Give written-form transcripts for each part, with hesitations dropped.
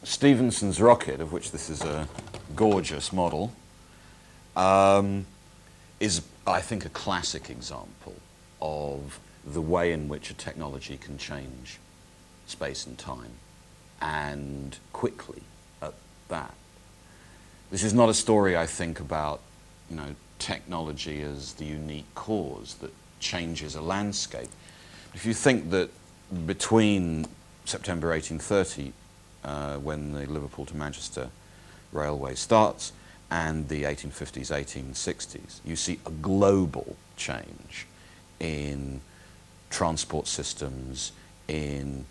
Stephenson's Rocket, of which this is a gorgeous model, is, I think, a classic example of the way in which a technology can change space and time, and quickly at that. This is not a story, I think, about, technology as the unique cause that changes a landscape. If you think that between September 1830, when the Liverpool to Manchester railway starts, and the 1850s, 1860s, you see a global change in transport systems, in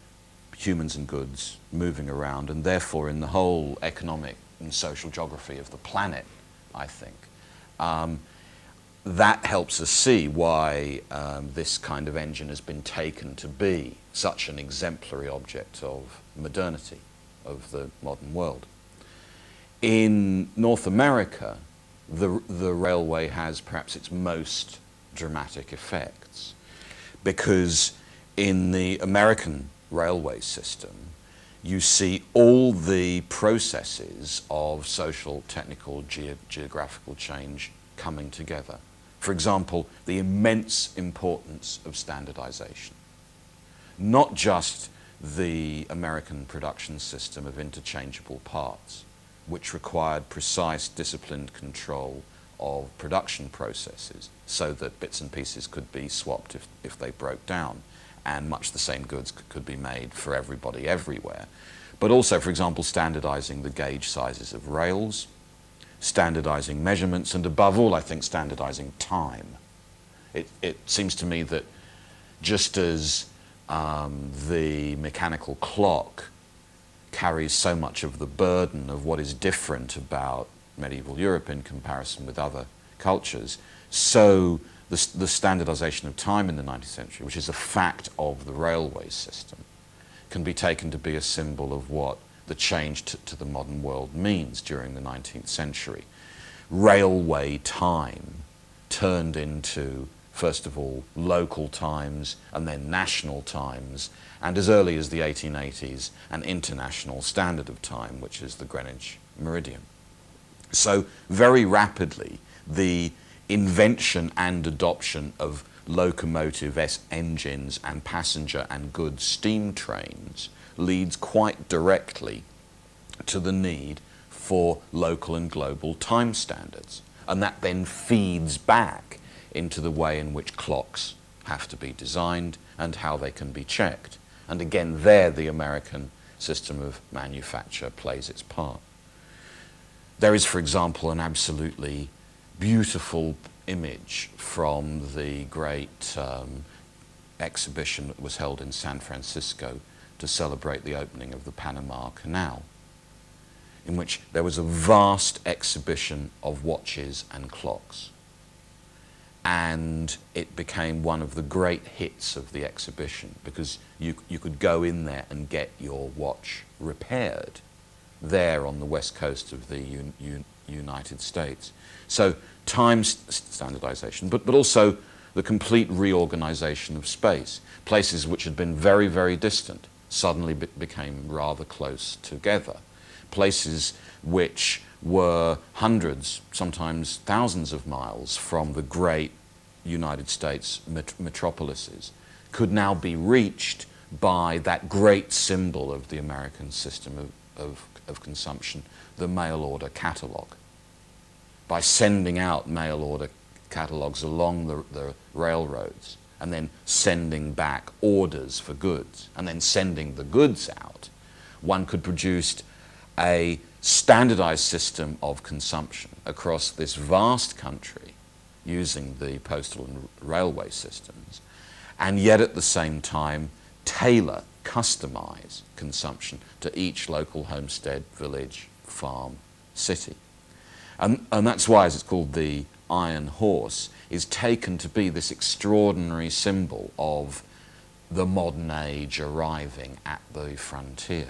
humans and goods moving around, and therefore in the whole economic and social geography of the planet, I think. That helps us see why this kind of engine has been taken to be such an exemplary object of modernity, of the modern world. In North America, the railway has perhaps its most dramatic effects, because in the American railway system, you see all the processes of social, technical, geographical change coming together. For example, the immense importance of standardization. Not just the American production system of interchangeable parts, which required precise, disciplined control of production processes so that bits and pieces could be swapped if they broke down, and much the same goods could be made for everybody everywhere. But also, for example, standardizing the gauge sizes of rails, standardizing measurements, and above all, I think, standardizing time. It seems to me that just as the mechanical clock carries so much of the burden of what is different about medieval Europe in comparison with other cultures, so the standardization of time in the 19th century, which is a fact of the railway system, can be taken to be a symbol of what the change to the modern world means during the 19th century. Railway time turned into, first of all, local times, and then national times, and as early as the 1880s, an international standard of time, which is the Greenwich meridian. So very rapidly, the invention and adoption of locomotive engines and passenger and goods steam trains leads quite directly to the need for local and global time standards. And that then feeds back into the way in which clocks have to be designed and how they can be checked. And again, there the American system of manufacture plays its part. There is, for example, an absolutely beautiful image from the great exhibition that was held in San Francisco to celebrate the opening of the Panama Canal, in which there was a vast exhibition of watches and clocks. And it became one of the great hits of the exhibition, because you could go in there and get your watch repaired there on the west coast of the United States. So time standardization, but also the complete reorganization of space. Places which had been very, very distant suddenly became rather close together. Places which were hundreds, sometimes thousands of miles from the great United States metropolises could now be reached by that great symbol of the American system of consumption, the mail order catalogue. By sending out mail order catalogues along the railroads, and then sending back orders for goods, and then sending the goods out, one could produce a standardized system of consumption across this vast country using the postal and railway systems, and yet at the same time tailor, customize consumption to each local homestead, village, farm, city. And that's why, as it's called, the Iron Horse is taken to be this extraordinary symbol of the modern age arriving at the frontier.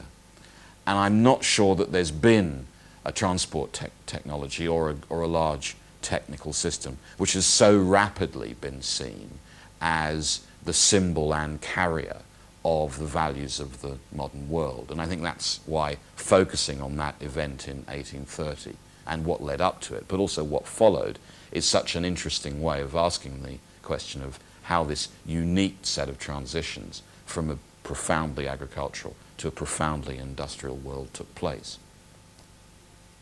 And I'm not sure that there's been a transport technology or a large technical system which has so rapidly been seen as the symbol and carrier of the values of the modern world. And I think that's why focusing on that event in 1830 and what led up to it, but also what followed, is such an interesting way of asking the question of how this unique set of transitions from a profoundly agricultural to a profoundly industrial world took place.